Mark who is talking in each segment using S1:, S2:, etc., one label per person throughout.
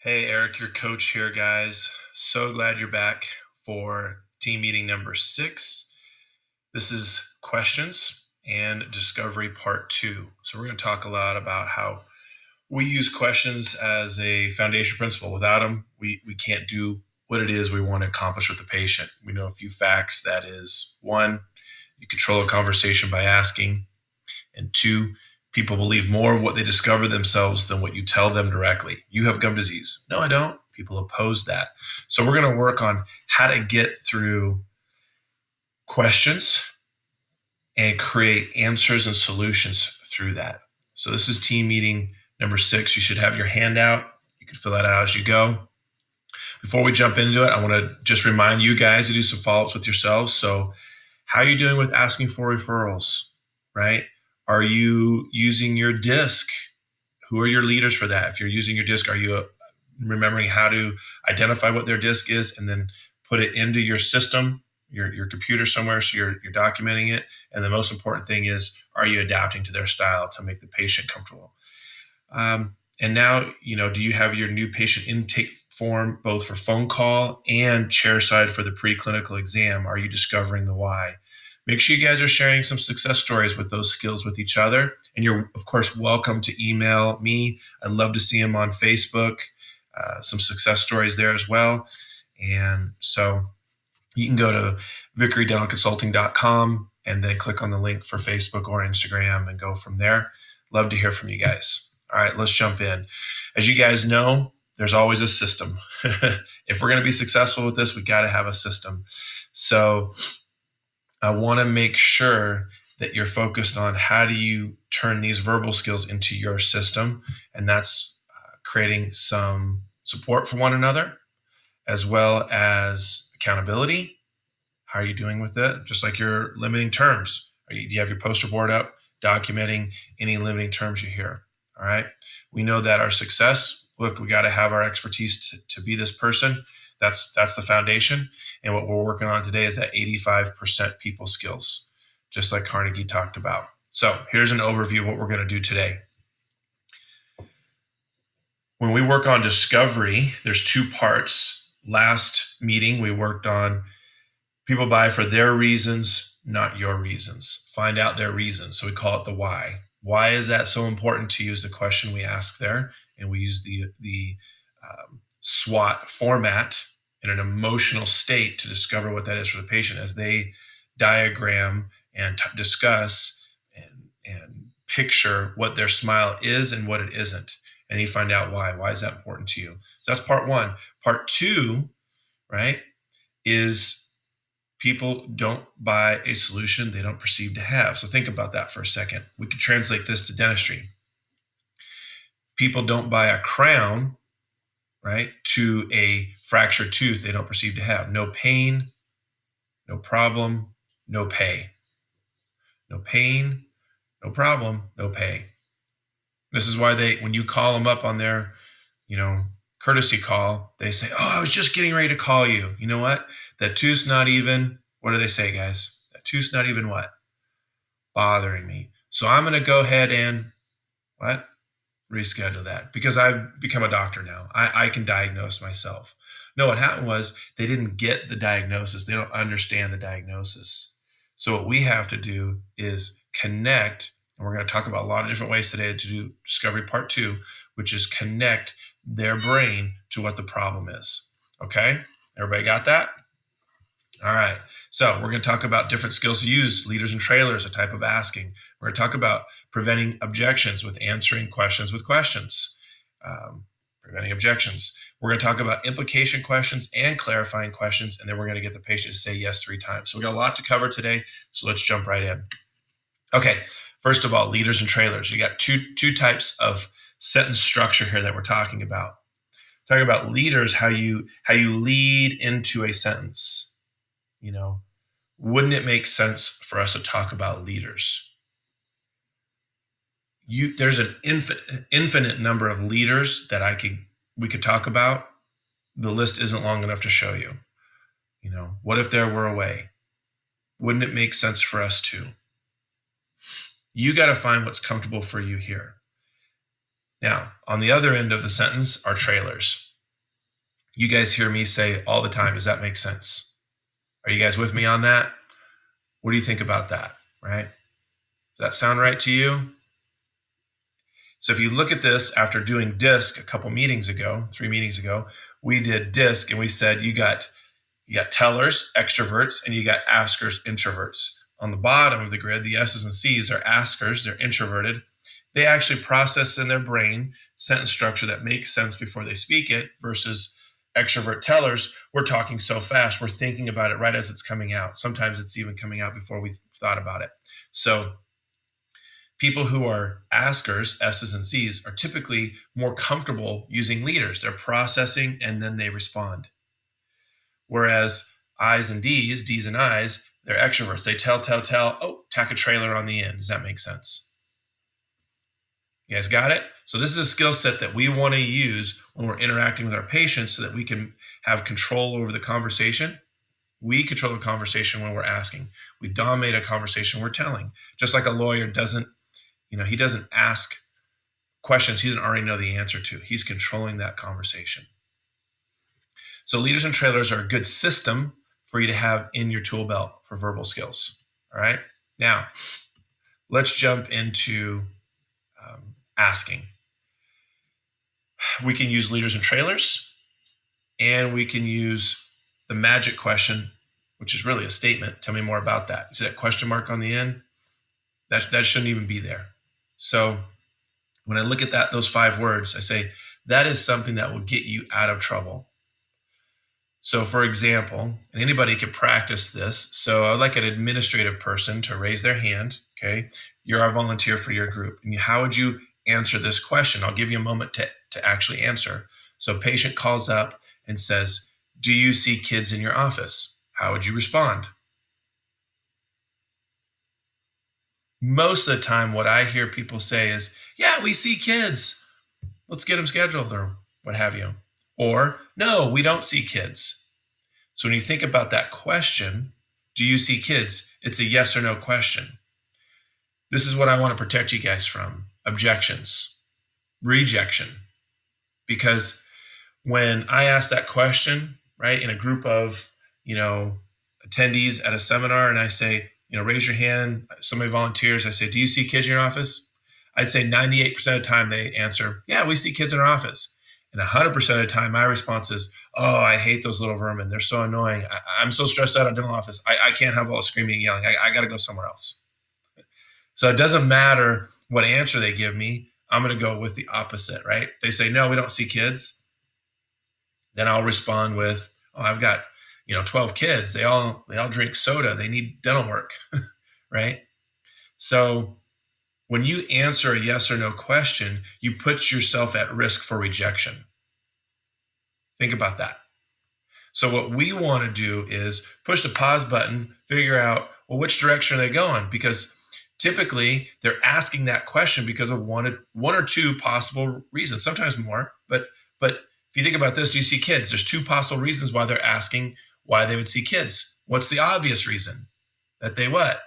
S1: Hey, Eric, your coach here, guys. So glad you're back for team meeting number 6. This is questions and discovery part 2. So, we're going to talk a lot about how we use questions as a foundation principle. Without them, we can't do what it is we want to accomplish with the patient. We know a few facts. That is, one, you control a conversation by asking. And two, people believe more of what they discover themselves than what you tell them directly. You have gum disease. No, I don't. People oppose that. So we're going to work on how to get through questions and create answers and solutions through that. So this is team meeting number 6. You should have your handout. You can fill that out as you go. Before we jump into it, I want to just remind you guys to do some follow-ups with yourselves. So how are you doing with asking for referrals, right? Are you using your disc? Who are your leaders for that? If you're using your disc, are you remembering how to identify what their disc is and then put it into your system, your computer somewhere, so you're documenting it? And the most important thing is, are you adapting to their style to make the patient comfortable? And now, do you have your new patient intake form both for phone call and chairside for the preclinical exam? Are you discovering the why? Make sure you guys are sharing some success stories with those skills with each other. And you're, of course, welcome to email me. I'd love to see them on Facebook, some success stories there as well. And so you can go to vickerydentalconsulting.com and then click on the link for Facebook or Instagram and go from there. Love to hear from you guys. All right, let's jump in. As you guys know, there's always a system. If we're going to be successful with this, we got to have a system. So I want to make sure that you're focused on how do you turn these verbal skills into your system. And that's creating some support for one another, as well as accountability. How are you doing with it? Just like your limiting terms. Do you have your poster board up documenting any limiting terms you hear? All right. We know that our success, look, we got to have our expertise to be this person. That's the foundation. And what we're working on today is that 85% people skills, just like Carnegie talked about. So here's an overview of what we're going to do today. When we work on discovery, there's 2 parts. Last meeting, we worked on people buy for their reasons, not your reasons. Find out their reasons. So we call it the why. Why is that so important to you is the question we ask there. And we use the SWOT format in an emotional state to discover what that is for the patient as they diagram and discuss and picture what their smile is and what it isn't. And you find out why. Why is that important to you? So that's part 1. Part 2, right, is people don't buy a solution they don't perceive to have. So think about that for a second. We could translate this to dentistry. People don't buy a crown, right, to a fractured tooth they don't perceive to have. No pain, no problem, no pay. No pain, no problem, no pay. This is why when you call them up on their, courtesy call, they say, "Oh, I was just getting ready to call you. You know what? That tooth's not even," what do they say, guys? "That tooth's not even what? Bothering me. So I'm going to go ahead and what? Reschedule that because I've become a doctor now. I can diagnose myself." No, what happened was they didn't get the diagnosis. They don't understand the diagnosis. So what we have to do is connect, and we're going to talk about a lot of different ways today to do discovery part 2, which is connect their brain to what the problem is. Okay? Everybody got that? All right. So we're going to talk about different skills to use, leaders and trailers, a type of asking. We're going to talk about preventing objections with answering questions with questions, preventing objections. We're going to talk about implication questions and clarifying questions, and then we're going to get the patient to say yes 3 times. So we got a lot to cover today, so let's jump right in. Okay, first of all, leaders and trailers. You got two types of sentence structure here that we're talking about. Talking about leaders, how you lead into a sentence. Wouldn't it make sense for us to talk about leaders? There's an infinite number of leaders that we could talk about. The list isn't long enough to show you. What if there were a way? Wouldn't it make sense for us to? You got to find what's comfortable for you here. Now, on the other end of the sentence are trailers. You guys hear me say all the time, does that make sense? Are you guys with me on that? What do you think about that, right? Does that sound right to you? So if you look at this after doing DISC a couple meetings ago, 3 meetings ago, we did DISC and we said you got tellers, extroverts, and you got askers, introverts. On the bottom of the grid, the S's and C's are askers, they're introverted. They actually process in their brain sentence structure that makes sense before they speak it, versus extrovert tellers. We're talking so fast, we're thinking about it right as it's coming out. Sometimes it's even coming out before we thought about it. So people who are askers, S's and C's, are typically more comfortable using leaders. They're processing and then they respond. Whereas I's and D's and I's, they're extroverts. They tell. Oh, tack a trailer on the end. Does that make sense? You guys got it? So this is a skill set that we want to use when we're interacting with our patients so that we can have control over the conversation. We control the conversation when we're asking. We dominate a conversation we're telling. Just like a lawyer doesn't, he doesn't ask questions he doesn't already know the answer to. He's controlling that conversation. So leaders and trailers are a good system for you to have in your tool belt for verbal skills. All right. Now, let's jump into asking. We can use leaders and trailers, and we can use the magic question, which is really a statement. Tell me more about that. You see that question mark on the end? That shouldn't even be there. So when I look at those 5 words, I say, that is something that will get you out of trouble. So for example, and anybody can practice this. So I'd like an administrative person to raise their hand. Okay. You're our volunteer for your group. And how would you answer this question? I'll give you a moment to actually answer. So a patient calls up and says, do you see kids in your office? How would you respond? Most of the time, what I hear people say is, yeah, we see kids. Let's get them scheduled, or what have you. Or, no, we don't see kids. So when you think about that question, do you see kids? It's a yes or no question. This is what I want to protect you guys from: objections, rejection. Because when I ask that question, right, in a group of, attendees at a seminar, and I say, raise your hand, somebody volunteers, I say, do you see kids in your office? I'd say 98% of the time they answer, yeah, we see kids in our office. And 100% of the time, my response is, oh, I hate those little vermin. They're so annoying. I'm so stressed out at dental office. I can't have all the screaming and yelling. I got to go somewhere else. So it doesn't matter what answer they give me. I'm going to go with the opposite, right? They say, no, we don't see kids. Then I'll respond with, oh, I've got, 12 kids. They all drink soda. They need dental work, right? So when you answer a yes or no question, you put yourself at risk for rejection. Think about that. So what we want to do is push the pause button, figure out, well, which direction are they going? Because typically they're asking that question because of one or two possible reasons, sometimes more. But if you think about this, you see kids. There's 2 possible reasons why they're asking why they would see kids. What's the obvious reason? That they what?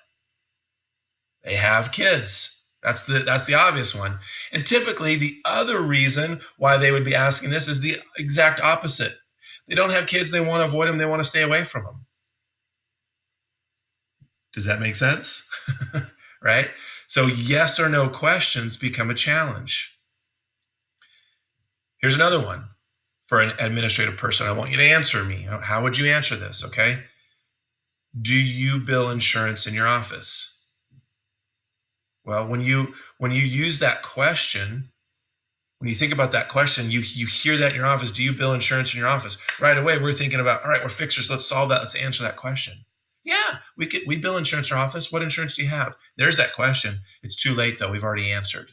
S1: They have kids. That's the obvious one. And typically the other reason why they would be asking this is the exact opposite. They don't have kids. They want to avoid them. They want to stay away from them. Does that make sense? Right? So yes or no questions become a challenge. Here's another one for an administrative person. I want you to answer me. How would you answer this? Okay. Do you bill insurance in your office? Well, when you use that question, when you think about that question, you hear that in your office. Do you bill insurance in your office? Right away, we're thinking about, all right, we're fixers. Let's solve that. Let's answer that question. Yeah, we bill insurance in our office. What insurance do you have? There's that question. It's too late though. We've already answered.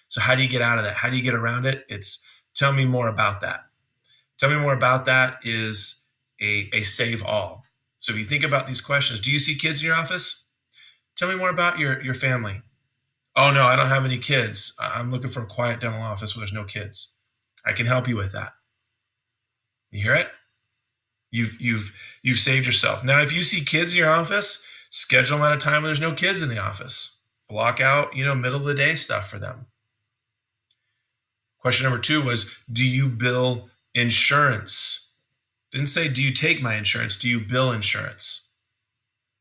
S1: So how do you get out of that? How do you get around it? It's tell me more about that. Tell me more about that is a save all. So if you think about these questions, do you see kids in your office? Tell me more about your family. Oh no, I don't have any kids. I'm looking for a quiet dental office where there's no kids. I can help you with that. You hear it? You've saved yourself. Now, if you see kids in your office, schedule them at a time when there's no kids in the office. Block out, middle of the day stuff for them. Question number 2 was, do you bill insurance Didn't say, do you take my insurance? Do you bill insurance?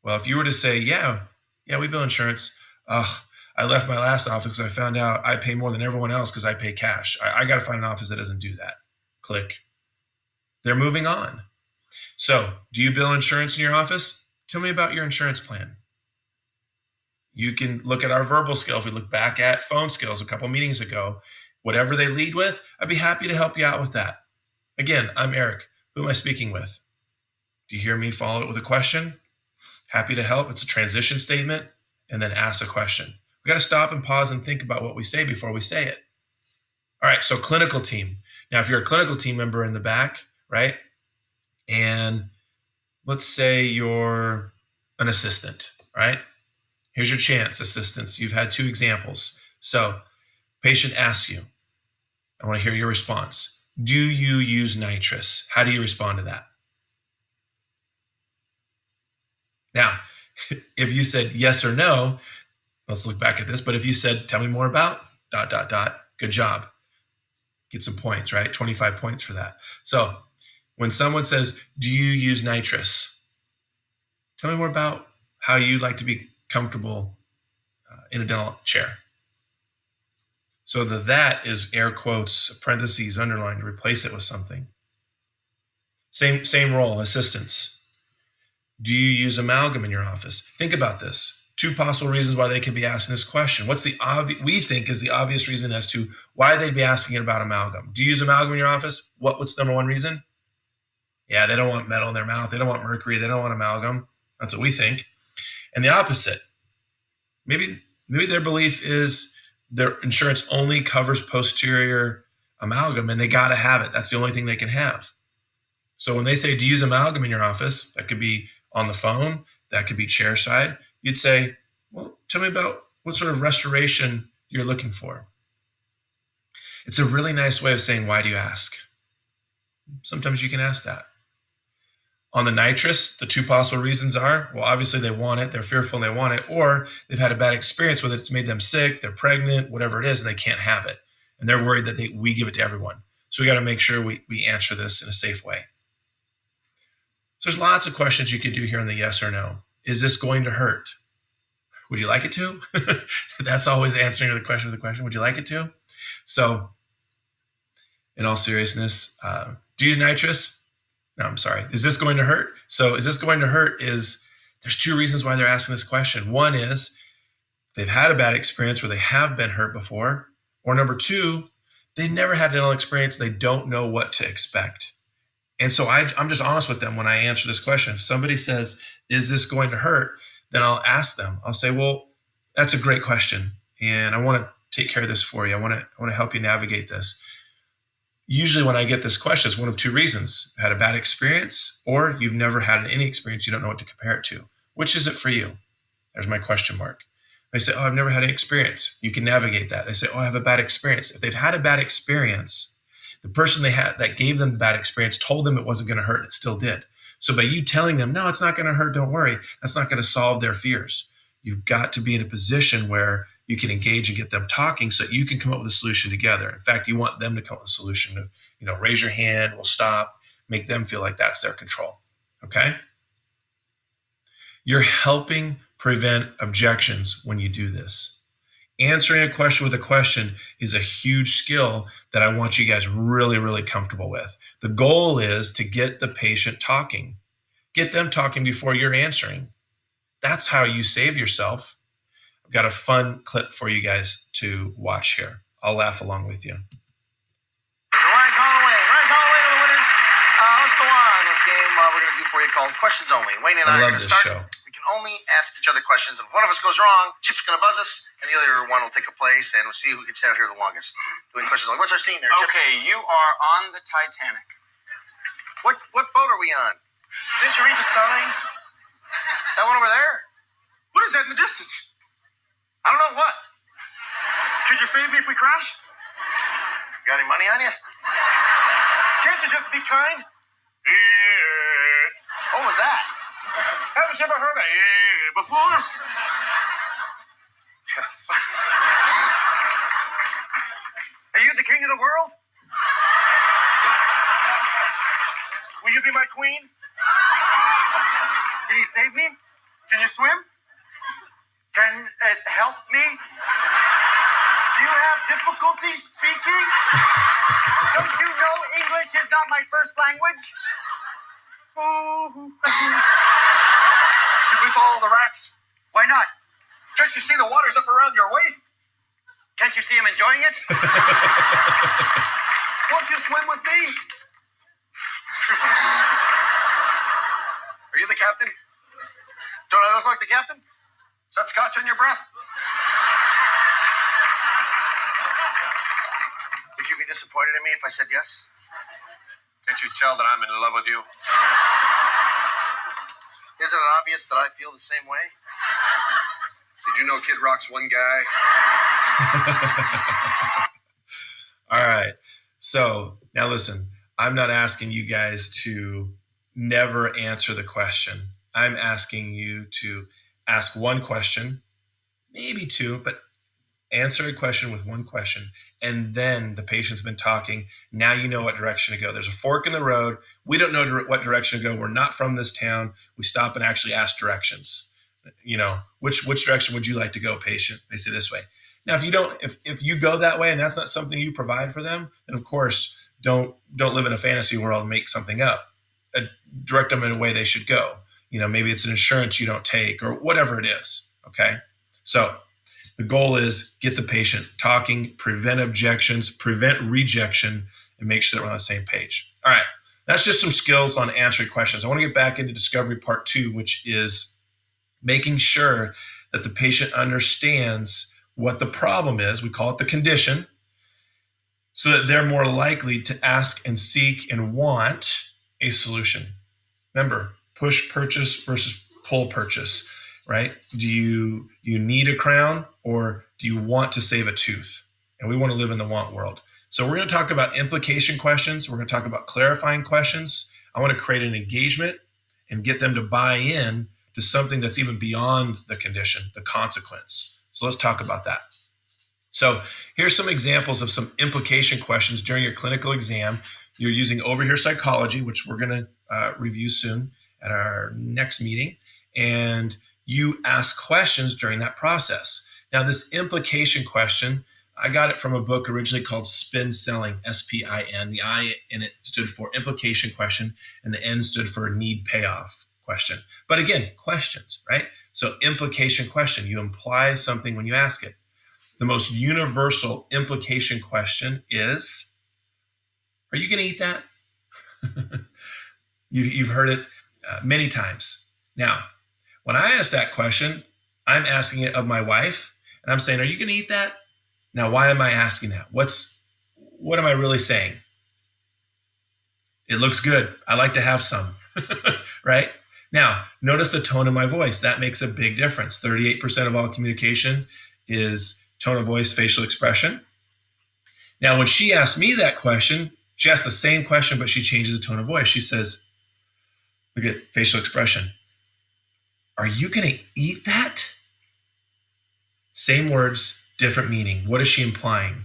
S1: Well, if you were to say, yeah, we bill insurance. Ugh, I left my last office because I found out I pay more than everyone else because I pay cash. I got to find an office that doesn't do that. Click. They're moving on. So, do you bill insurance in your office? Tell me about your insurance plan. You can look at our verbal skill. If we look back at phone skills a couple meetings ago, whatever they lead with, I'd be happy to help you out with that. Again, I'm Eric. Who am I speaking with? Do you hear me follow it with a question? Happy to help. It's a transition statement, and then ask a question. We got to stop and pause and think about what we say before we say it. All right, so clinical team. Now, if you're a clinical team member in the back, right, and let's say you're an assistant, right? Here's your chance, assistants. You've had 2 examples. So, patient asks you, I want to hear your response. Do you use nitrous? How do you respond to that? Now, if you said yes or no, let's look back at this. But if you said, tell me more about ... good job. Get some points, right? 25 points for that. So when someone says, do you use nitrous? Tell me more about how you like to be comfortable in a dental chair. So that is air quotes, parentheses, underlined, to replace it with something. Same role, assistants. Do you use amalgam in your office? Think about this. 2 possible reasons why they could be asking this question. What's the we think is the obvious reason as to why they'd be asking about amalgam? Do you use amalgam in your office? What's the number 1 reason? Yeah, they don't want metal in their mouth. They don't want mercury. They don't want amalgam. That's what we think. And the opposite. Maybe their belief is their insurance only covers posterior amalgam and they got to have it. That's the only thing they can have. So when they say, do you use amalgam in your office? That could be on the phone. That could be chair side. You'd say, well, tell me about what sort of restoration you're looking for. It's a really nice way of saying, why do you ask? Sometimes you can ask that. On the nitrous, the 2 possible reasons are, well, obviously they want it, they're fearful and they want it, or they've had a bad experience with it, it's made them sick, they're pregnant, whatever it is, and they can't have it. And they're worried that we give it to everyone. So we got to make sure we answer this in a safe way. So there's lots of questions you could do here in the yes or no. Is this going to hurt? Would you like it to? That's always answering the question with a question. Would you like it to? So in all seriousness, do you use nitrous? No, I'm sorry. Is this going to hurt? So is this going to hurt there's 2 reasons why they're asking this question. One is they've had a bad experience where they have been hurt before. Or number 2, they never had dental experience. They don't know what to expect. And so I'm just honest with them when I answer this question. If somebody says, is this going to hurt? Then I'll ask them. I'll say, well, that's a great question. And I want to take care of this for you. I want to help you navigate this. Usually when I get this question, it's one of 2 reasons. Had a bad experience, or you've never had any experience. You don't know what to compare it to. Which is it for you? There's my question mark. They say, oh, I've never had any experience. You can navigate that. They say, oh, I have a bad experience. If they've had a bad experience, the person that gave them the bad experience told them it wasn't going to hurt. It still did. So by you telling them, no, it's not going to hurt, don't worry, that's not going to solve their fears. You've got to be in a position where you can engage and get them talking so that you can come up with a solution together. In fact, you want them to come up with a solution of, raise your hand, we'll stop, make them feel like that's their control. Okay? You're helping prevent objections when you do this. Answering a question with a question is a huge skill that I want you guys really, really comfortable with. The goal is to get the patient talking. Get them talking before you're answering. That's how you save yourself. I've got a fun clip for you guys to watch here. I'll laugh along with you.
S2: Ryan Holloway to the winners. Let's go on with the game we're going to do for you called Questions Only. Wayne and I are going to start.
S1: Show.
S2: We can only ask each other questions. If one of us goes wrong, Chip's going to buzz us, and the other one will take a place, and we'll see who can stay out here the longest. Doing questions only. What's our scene there, Chip?
S3: Okay, you are on the Titanic.
S2: What boat are we on?
S3: Didn't you read the sign?
S2: That one over there?
S3: What is that in the distance?
S2: I don't know what.
S3: Could you save me if we crash?
S2: Got any money on you?
S3: Can't you just be kind?
S2: What was that?
S3: Haven't you ever heard of before?
S2: Are you the king of the world?
S3: Will you be my Can you swim?
S2: Can it help me?
S3: Do you have difficulty speaking?
S2: Don't you know English is not my first language?
S3: Should we follow the rats?
S2: Why not?
S3: Can't you see the water's up around your waist?
S2: Can't you see him enjoying it?
S3: Won't you swim with me? Are you the captain?
S2: Don't I look like the captain?
S3: Is that scotch on your breath?
S2: Would you be disappointed in me if I said yes?
S3: Can't you tell that I'm in love with you?
S2: Isn't it obvious that I feel the same way?
S3: Did you know Kid Rock's one guy?
S1: All right. So now listen, I'm not asking you guys to never answer the question. I'm asking you to ask one question, maybe two, but answer a question with one question. And then the patient's been talking. Now you know what direction to go. There's a fork in the road. We don't know what direction to go. We're not from this town. We stop and actually ask directions. You know, which direction would you like to go, patient? They say this way. Now, if you go that way and that's not something you provide for them, then of course don't live in a fantasy world and make something up. Direct them in a way they should go. You know, maybe it's an insurance you don't take or whatever it is. Okay, so the goal is get the patient talking, prevent objections, prevent rejection, and make sure that we're on the same page. All right, that's just some skills on answering questions. I want to get back into discovery part 2, which is making sure that the patient understands what the problem is. We call it the condition, so that they're more likely to ask and seek and want a solution. Remember, push purchase versus pull purchase, right? Do you need a crown or do you want to save a tooth? And we want to live in the want world. So we're going to talk about implication questions. We're going to talk about clarifying questions. I want to create an engagement and get them to buy in to something that's even beyond the condition, the consequence. So let's talk about that. So here's some examples of some implication questions during your clinical exam. You're using overhear psychology, which we're going to review soon at our next meeting. And you ask questions during that process. Now, this implication question, I got it from a book originally called Spin Selling, S-P-I-N. The I in it stood for implication question, and the N stood for need payoff question. But again, questions, right? So implication question, you imply something when you ask it. The most universal implication question is, are you going to eat that? You've heard it many times. Now, when I ask that question, I'm asking it of my wife, and I'm saying, are you going to eat that? Now, why am I asking that? What am I really saying? It looks good. I like to have some, right? Now, notice the tone of my voice. That makes a big difference. 38% of all communication is tone of voice, facial expression. Now, when she asked me that question, she asked the same question, but she changes the tone of voice. She says, look at facial expression. Are you going to eat that? Same words, different meaning. What is she implying?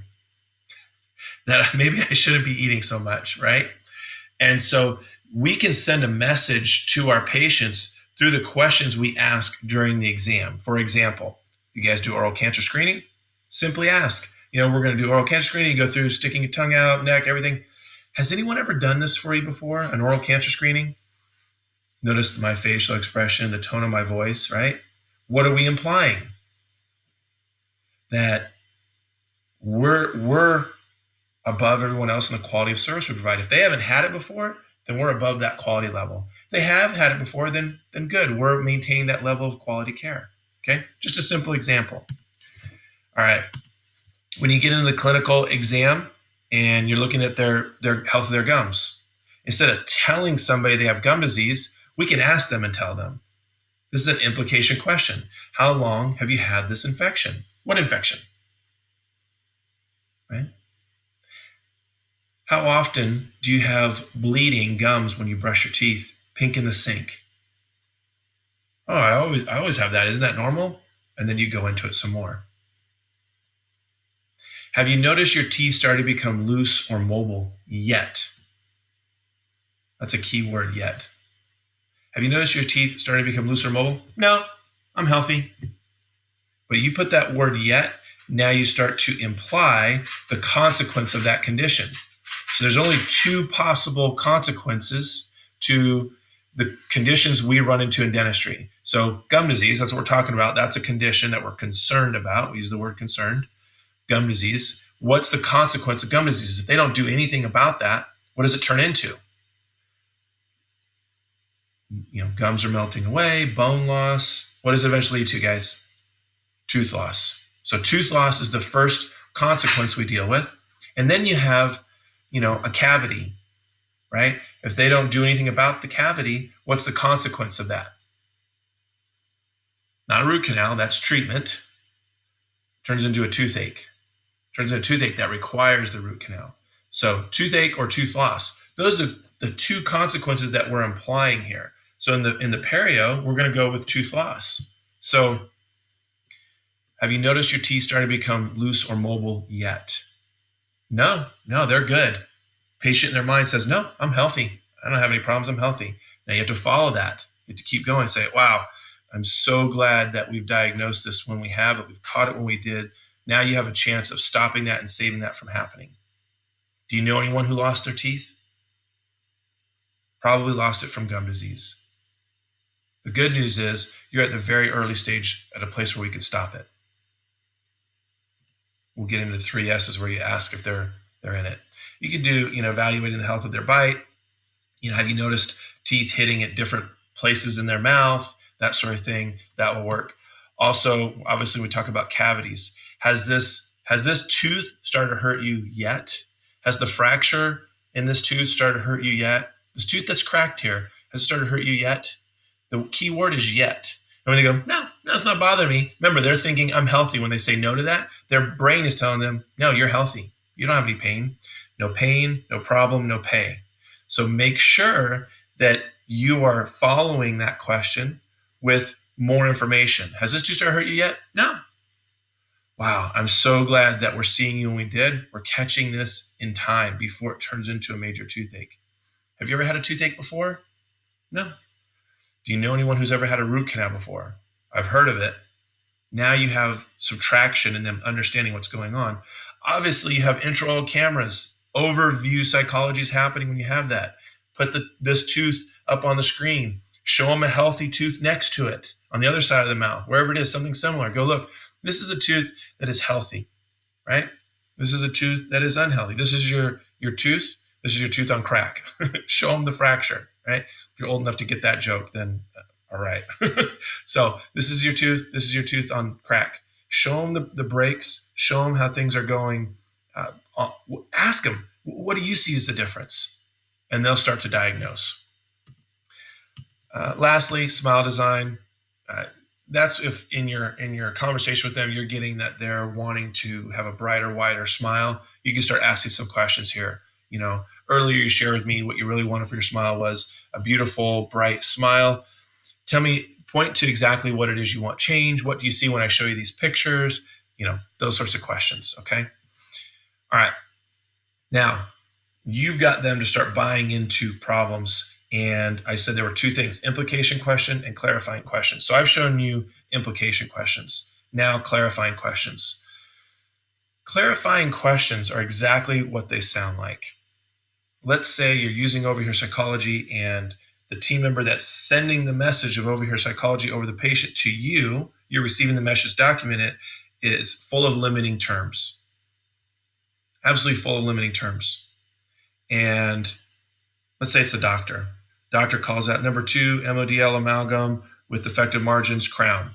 S1: That maybe I shouldn't be eating so much, right? And so we can send a message to our patients through the questions we ask during the exam. For example, you guys do oral cancer screening? Simply ask. We're going to do oral cancer screening. You go through sticking your tongue out, neck, everything. Has anyone ever done this for you before, an oral cancer screening? Notice my facial expression, the tone of my voice, right? What are we implying? That we're above everyone else in the quality of service we provide. If they haven't had it before, then we're above that quality level. If they have had it before, then good. We're maintaining that level of quality care. Okay? Just a simple example. All right. When you get into the clinical exam and you're looking at their health of their gums, instead of telling somebody they have gum disease, we can ask them and tell them. This is an implication question. How long have you had this infection? What infection? Right? How often do you have bleeding gums when you brush your teeth? Pink in the sink. Oh, I always have that. Isn't that normal? And then you go into it some more. Have you noticed your teeth starting to become loose or mobile yet? That's a key word, yet. Have you noticed your teeth starting to become loose or mobile? No, I'm healthy. But you put that word yet, now you start to imply the consequence of that condition. So there's only two possible consequences to the conditions we run into in dentistry. So gum disease, that's what we're talking about. That's a condition that we're concerned about. We use the word concerned. Gum disease. What's the consequence of gum disease? If they don't do anything about that, what does it turn into? Gums are melting away, bone loss. What does it eventually lead to, guys? Tooth loss. So tooth loss is the first consequence we deal with. And then you have, a cavity, right? If they don't do anything about the cavity, what's the consequence of that? Not a root canal, that's treatment. Turns into a toothache. Turns into a toothache that requires the root canal. So toothache or tooth loss. Those are the two consequences that we're implying here. So in the perio, we're going to go with tooth loss. So have you noticed your teeth starting to become loose or mobile yet? No, they're good. Patient in their mind says, no, I'm healthy. I don't have any problems. I'm healthy. Now you have to follow that. You have to keep going. Say, wow, I'm so glad that we've diagnosed this when we have it. We've caught it when we did. Now you have a chance of stopping that and saving that from happening. Do you know anyone who lost their teeth? Probably lost it from gum disease. The good news is you're at the very early stage at a place where we could stop it. We'll get into the 3 S's where you ask if they're in it. You could do, evaluating the health of their bite. Have you noticed teeth hitting at different places in their mouth? That sort of thing. That will work. Also, obviously, we talk about cavities. Has this tooth started to hurt you yet? Has the fracture in this tooth started to hurt you yet? This tooth that's cracked here, has it started to hurt you yet? The key word is yet. And when they go, no, it's not bothering me. Remember, they're thinking I'm healthy. When they say no to that, their brain is telling them, no, you're healthy. You don't have any pain. No pain, no problem, no pay. So make sure that you are following that question with more information. Has this tooth started to hurt you yet? No. Wow, I'm so glad that we're seeing you when we did. We're catching this in time before it turns into a major toothache. Have you ever had a toothache before? No. Do you know anyone who's ever had a root canal before? I've heard of it. Now you have some traction in them understanding what's going on. Obviously, you have intraoral cameras. Overview psychology is happening when you have that. Put this tooth up on the screen. Show them a healthy tooth next to it on the other side of the mouth, wherever it is, something similar. Go, look, this is a tooth that is healthy, right? This is a tooth that is unhealthy. This is your tooth. This is your tooth on crack. Show them the fracture, right? If you're old enough to get that joke, then all right. So this is your tooth. This is your tooth on crack. Show them the breaks. Show them how things are going. Ask them, what do you see as the difference? And they'll start to diagnose. Lastly, smile design. That's if in your conversation with them, you're getting that they're wanting to have a brighter, wider smile. You can start asking some questions here. Earlier you shared with me what you really wanted for your smile was a beautiful, bright smile. Point to exactly what it is you want change. What do you see when I show you these pictures? Those sorts of questions, okay? All right. Now, you've got them to start buying into problems. And I said there were 2 things, implication question and clarifying question. So I've shown you implication questions. Now, clarifying questions. Clarifying questions are exactly what they sound like. Let's say you're using over here psychology and the team member that's sending the message of over here psychology over the patient to you, you're receiving the message documented, is full of limiting terms. Absolutely full of limiting terms. And let's say it's the doctor. Doctor calls out number 2, MODL amalgam with defective margins, crown.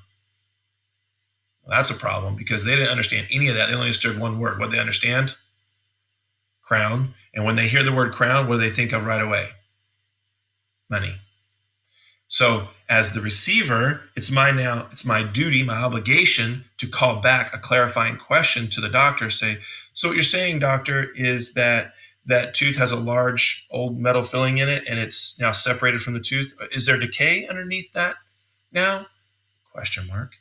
S1: Well, that's a problem because they didn't understand any of that. They only understood one word. What they understand? Crown. And when they hear the word crown, what do they think of right away? Money. So as the receiver, it's my duty, my obligation to call back a clarifying question to the doctor. Say, so what you're saying, doctor, is that tooth has a large old metal filling in it and it's now separated from the tooth. Is there decay underneath that now? Question mark.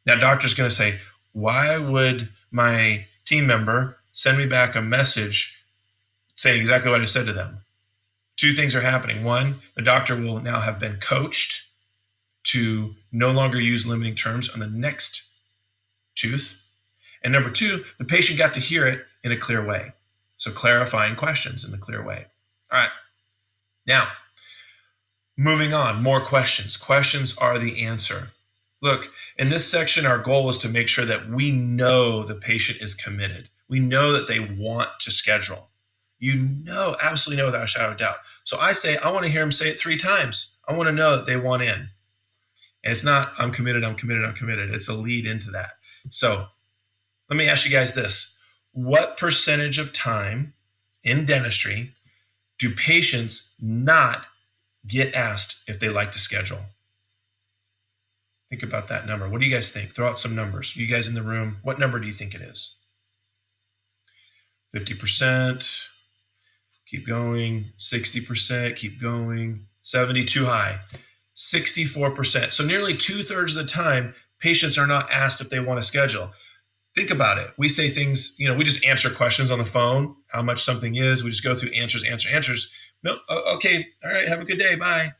S1: Now, doctor's going to say, why would my team member send me back a message saying exactly what I said to them? 2 things are happening. 1, the doctor will now have been coached to no longer use limiting terms on the next tooth. And number two, the patient got to hear it in a clear way. So clarifying questions in a clear way. All right. Now, moving on, more questions. Questions are the answer. Look, in this section, our goal is to make sure that we know the patient is committed. We know that they want to schedule. You know, absolutely know without a shadow of doubt. So I say, I want to hear them say it 3 times. I want to know that they want in. And it's not, I'm committed, I'm committed, I'm committed. It's a lead into that. So let me ask you guys this. What percentage of time in dentistry do patients not get asked if they like to schedule? Think about that number. What do you guys think? Throw out some numbers. You guys in the room, what number do you think it is? 50%. Keep going. 60%. Keep going. 70, too high. 64%. So nearly 2/3 of the time, patients are not asked if they want to schedule. Think about it. We say things, we just answer questions on the phone, how much something is. We just go through answers. No, okay. All right. Have a good day. Bye.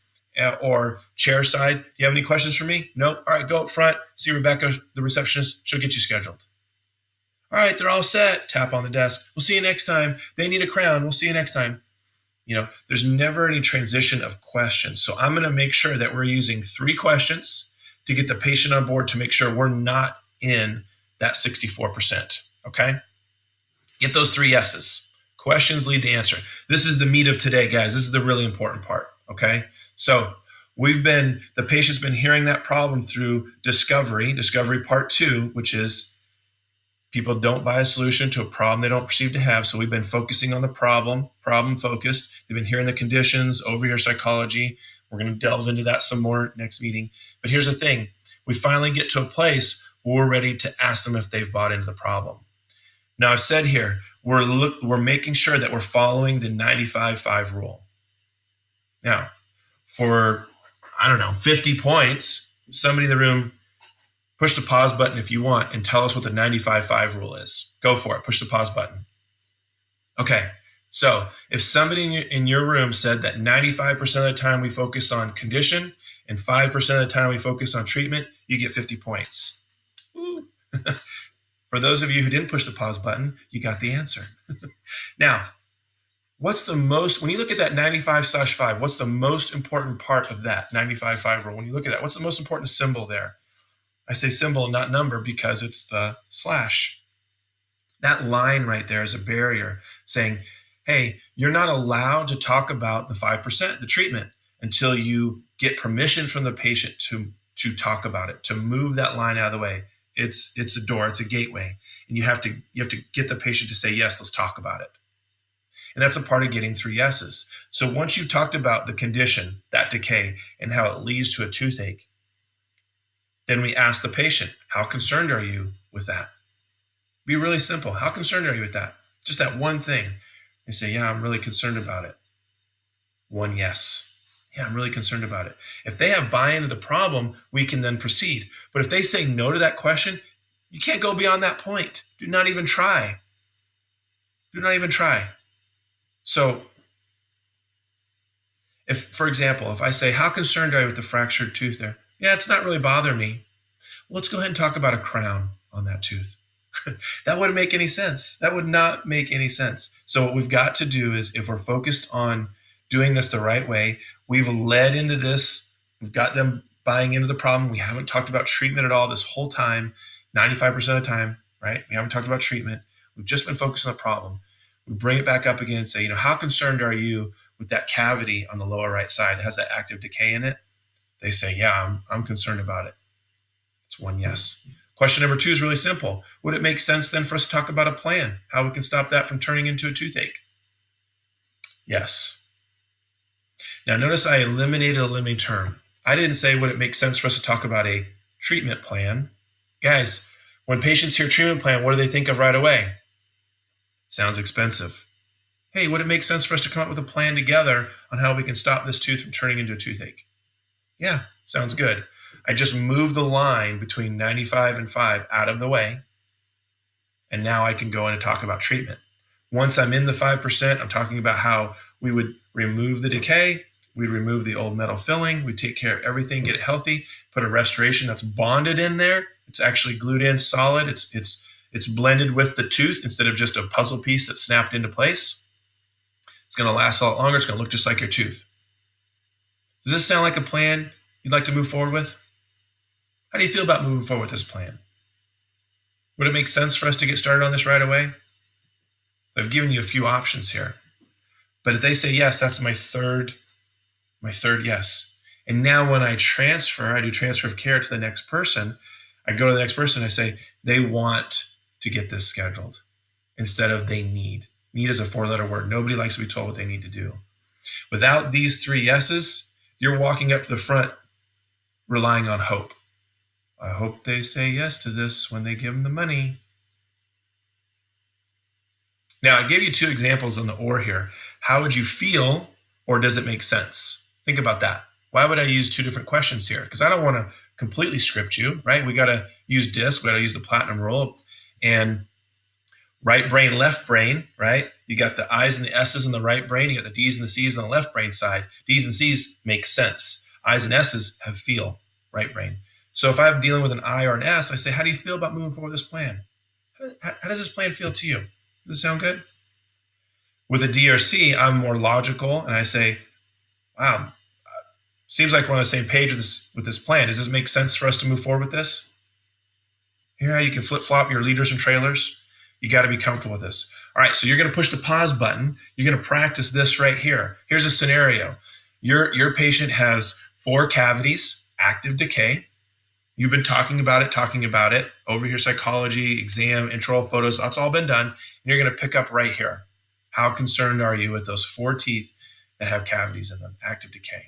S1: Or chair side. Do you have any questions for me? No. All right. Go up front. See Rebecca, the receptionist. She'll get you scheduled. All right. They're all set. Tap on the desk. We'll see you next time. They need a crown. We'll see you next time. There's never any transition of questions. So I'm going to make sure that we're using 3 questions to get the patient on board to make sure we're not in that 64%. Okay? Get those 3 yeses. Questions lead to answer. This is the meat of today, guys. This is the really important part. Okay? So the patient's been hearing that problem through discovery part 2, which is people don't buy a solution to a problem they don't perceive to have. So we've been focusing on the problem focused. They've been hearing the conditions, overear psychology. We're going to delve into that some more next meeting. But here's the thing. We finally get to a place where we're ready to ask them if they've bought into the problem. Now, I've said here, we're making sure that we're following the 95-5 rule. Now, for, 50 points, somebody in the room, push the pause button if you want and tell us what the 95-5 rule is. Go for it. Push the pause button. Okay. So if somebody in your room said that 95% of the time we focus on condition and 5% of the time we focus on treatment, you get 50 points. For those of you who didn't push the pause button, you got the answer. Now, when you look at that 95/5, what's the most important part of that 95/5 rule? When you look at that, what's the most important symbol there? I say symbol, not number, because it's the slash. That line right there is a barrier saying, hey, you're not allowed to talk about the 5%, the treatment, until you get permission from the patient to talk about it, to move that line out of the way. It's a door, it's a gateway. And you have to get the patient to say, yes, let's talk about it. And that's a part of getting 3 yeses. So once you've talked about the condition, that decay, and how it leads to a toothache, then we ask the patient, how concerned are you with that? Be really simple. How concerned are you with that? Just that one thing. They say, yeah, I'm really concerned about it. 1 yes. Yeah, I'm really concerned about it. If they have buy-in to the problem, we can then proceed. But if they say no to that question, you can't go beyond that point. Do not even try. Do not even try. So for example, if I say, how concerned are you with the fractured tooth there? Yeah, it's not really bothering me. Well, let's go ahead and talk about a crown on that tooth. That wouldn't make any sense. That would not make any sense. So what we've got to do is, if we're focused on doing this the right way, we've led into this, we've got them buying into the problem. We haven't talked about treatment at all this whole time, 95% of the time, right? We haven't talked about treatment. We've just been focused on the problem. We bring it back up again and say, how concerned are you with that cavity on the lower right side? It has that active decay in it. They say, yeah, I'm concerned about it. It's 1 yes. Question number 2 is really simple. Would it make sense then for us to talk about a plan, how we can stop that from turning into a toothache? Yes. Now notice I eliminated a limiting term. I didn't say, would it make sense for us to talk about a treatment plan? Guys, when patients hear treatment plan, what do they think of right away? Sounds expensive. Hey, would it make sense for us to come up with a plan together on how we can stop this tooth from turning into a toothache? Yeah, sounds good. I just moved the line between 95 and 5 out of the way, and now I can go in and talk about treatment. Once I'm in the 5%, I'm talking about how we would remove the decay, We'd remove the old metal filling. We'd take care of everything, get it healthy, put a restoration that's bonded in there. It's actually glued in solid. It's blended with the tooth instead of just a puzzle piece that's snapped into place. It's going to last a lot longer. It's going to look just like your tooth. Does this sound like a plan you'd like to move forward with? How do you feel about moving forward with this plan? Would it make sense for us to get started on this right away? I've given you a few options here. But if they say yes, that's my third yes. And now when I do transfer of care to the next person, I go to the next person, I say, they want to get this scheduled instead of they need. Need is a 4-letter word. Nobody likes to be told what they need to do. Without these 3 yeses, you're walking up to the front relying on hope. I hope they say yes to this when they give them the money. Now, I gave you 2 examples on the or here. How would you feel, or does it make sense? Think about that. Why would I use 2 different questions here? Because I don't want to completely script you, right? We got to use DISC. We got to use the platinum rule. And right brain, left brain, right? You got the I's and the S's in the right brain. You got the D's and the C's on the left brain side. D's and C's make sense. I's and S's have feel, right brain. So if I'm dealing with an I or an S, I say, how do you feel about moving forward with this plan? How does this plan feel to you? Does it sound good? With a D or C, I'm more logical, and I say, wow, seems like we're on the same page with this plan. Does this make sense for us to move forward with this? Hear how you can flip-flop your leaders and trailers? You got to be comfortable with this. All right, so you're going to push the pause button. You're going to practice this right here. Here's a scenario. Your patient has 4 cavities, active decay. You've been talking about it, over your psychology, exam, intro photos, that's all been done. And you're going to pick up right here. How concerned are you with those 4 teeth that have cavities in them, active decay?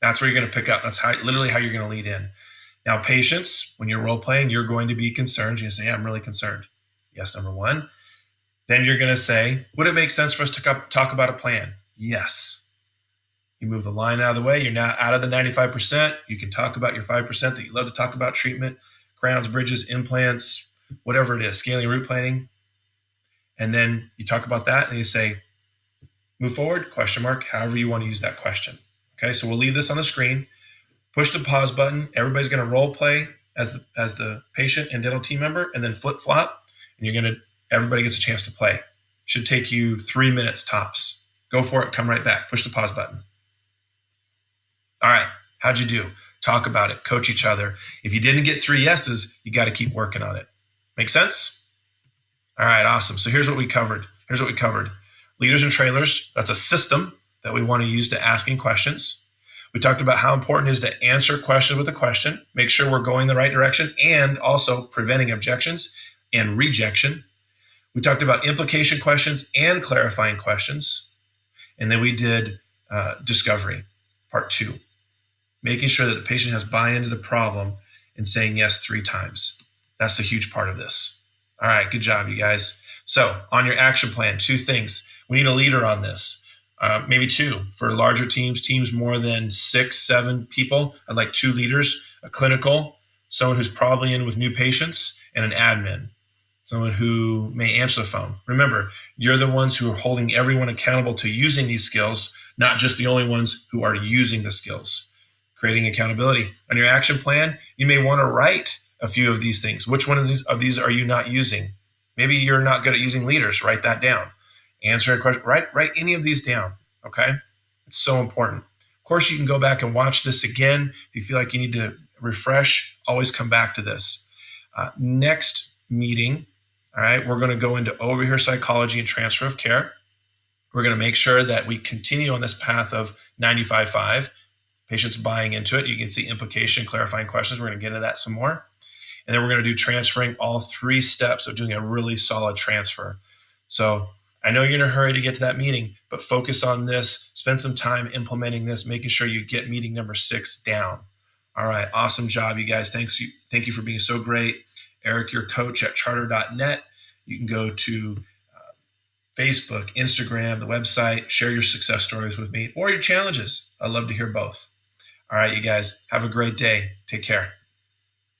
S1: That's where you're going to pick up. That's literally how you're going to lead in. Now, patients, when you're role playing, you're going to be concerned. You're going to say, yeah, I'm really concerned. Yes, number 1. Then you're going to say, would it make sense for us to talk about a plan? Yes. You move the line out of the way. You're now out of the 95%. You can talk about your 5% that you love to talk about: treatment, crowns, bridges, implants, whatever it is, scaling, root planning. And then you talk about that and you say, move forward, question mark, however you want to use that question. Okay, so we'll leave this on the screen. Push the pause button. Everybody's going to role play as the patient and dental team member, and then flip flop, and everybody gets a chance to play. Should take you 3 minutes tops. Go for it. Come right back. Push the pause button. All right, how'd you do? Talk about it. Coach each other. If you didn't get 3 yeses, you got to keep working on it. Make sense? All right, awesome. So here's what we covered. Leaders and trailers, that's a system that we want to use to asking questions. We talked about how important it is to answer questions with a question, make sure we're going the right direction, and also preventing objections and rejection. We talked about implication questions and clarifying questions. And then we did discovery, part 2, making sure that the patient has buy-in to the problem and saying yes 3 times. That's the huge part of this. All right, good job, you guys. So on your action plan, 2 things. We need a leader on this, maybe 2. For larger teams more than 6, 7 people, I'd like 2 leaders, a clinical, someone who's probably in with new patients, and an admin, someone who may answer the phone. Remember, you're the ones who are holding everyone accountable to using these skills, not just the only ones who are using the skills. Creating accountability. On your action plan, you may want to write a few of these things. Which one of these are you not using? Maybe you're not good at using leaders. Write that down. Answer a question. Write any of these down, okay? It's so important. Of course, you can go back and watch this again. If you feel like you need to refresh, always come back to this. Next meeting, all right, we're going to go into overhear psychology and transfer of care. We're going to make sure that we continue on this path of 95.5. Patients buying into it. You can see implication, clarifying questions. We're going to get into that some more. And then we're going to do transferring, all 3 steps of doing a really solid transfer. So I know you're in a hurry to get to that meeting, but focus on this. Spend some time implementing this, making sure you get meeting number 6 down. All right, awesome job, you guys. Thank you for being so great. Eric, your coach at charter.net. You can go to Facebook, Instagram, the website, share your success stories with me or your challenges. I'd love to hear both. All right, you guys, have a great day. Take care.